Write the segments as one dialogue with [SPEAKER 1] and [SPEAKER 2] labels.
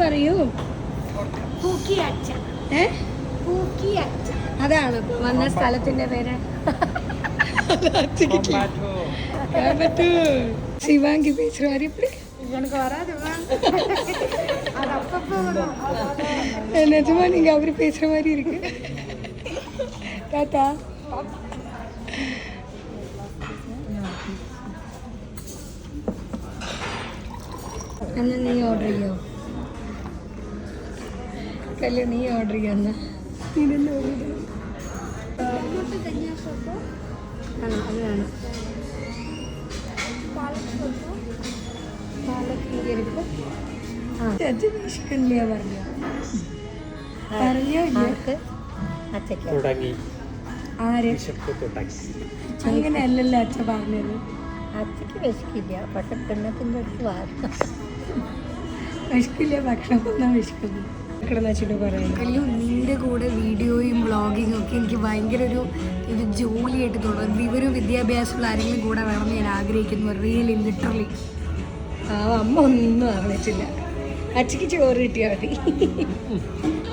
[SPEAKER 1] പറയൂ. അതാണ് വന്ന സ്ഥലത്തിന്റെ പേര്. ശിവാങ്കി പേച്ചുമാരി நிஜமா நீங்க அவரு பேசுற மாதிரி இருக்கு. தாத்தா അന്ന് നീ ഓർഡർ ചെയ്യോ? കല്ല് നീ ഓർഡർ ചെയ്യാന്ന് നീ തന്നെ ഓർഡർ ചെയ്യണം. ആണോ? അത് വേണം. പാലക്കിരിപ്പ്. ആ ചേച്ചി വിശക്കണില്ല പറഞ്ഞോ? പറഞ്ഞോ
[SPEAKER 2] തുടങ്ങി.
[SPEAKER 1] ആര്? അങ്ങനെയല്ലല്ലോ അച്ഛ പറഞ്ഞത്.
[SPEAKER 3] അച്ഛക്ക് വിശക്കില്ല, പക്ഷെ പെണ്ണത്തിൻ്റെ അടുത്ത് വാർത്ത
[SPEAKER 1] വിശക്കില്ല, ഭക്ഷണം ഒന്നും വിശക്കുന്നു കിടന്ന് വെച്ചിട്ട് പറയാം. അയ്യോ, നിൻ്റെ കൂടെ വീഡിയോയും വ്ളോഗിങ്ങും ഒക്കെ എനിക്ക് ഭയങ്കര ഒരു ജോലിയായിട്ട് തോന്നുന്നു. വിവരവും വിദ്യാഭ്യാസമുള്ള ആരെങ്കിലും കൂടെ വേണമെന്ന് ഞാൻ ആഗ്രഹിക്കുന്നു. Really literally. അമ്മ ഒന്നും അറിയിച്ചില്ല. അച്ഛക്ക് ചോറ് കിട്ടിയാൽ മതി.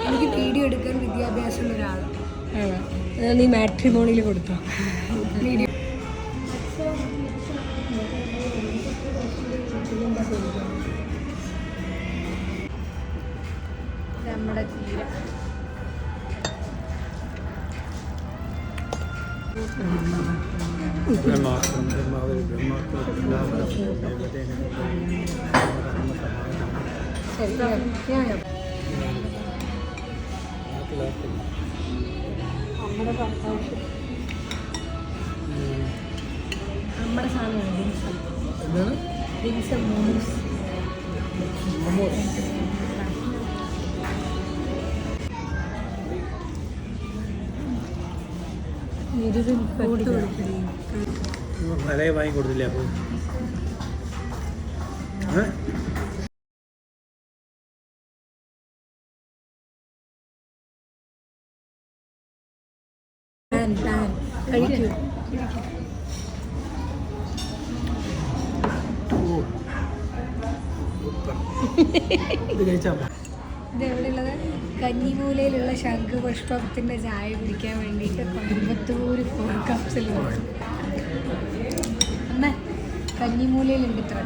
[SPEAKER 1] എനിക്ക് വീഡിയോ എടുക്കാൻ വിദ്യാഭ്യാസമുള്ള ഒരാളാണ്. നീ മാട്രിമോണിയിൽ കൊടുത്തോ വീഡിയോ? നമ്മുടെ തീര നമ്മുടെ സാധനമാണ് ഡിംസം മോമോസ്.
[SPEAKER 2] വാങ്ങി കൊടുത്തില്ല അപ്പോൾ
[SPEAKER 1] കഴിക്കൂ. ഇതെവിടെയുള്ളത്? കന്നിമൂലയിലുള്ള ശംഖുപുഷ്പത്തിൻ്റെ ചായ കുടിക്കാൻ വേണ്ടിയിട്ട് കോയമ്പത്തൂർ 4 കപ്സിൽ അമ്മ കന്നിമൂലയിലുണ്ട് ഇത്ര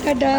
[SPEAKER 1] കേട്ടോ.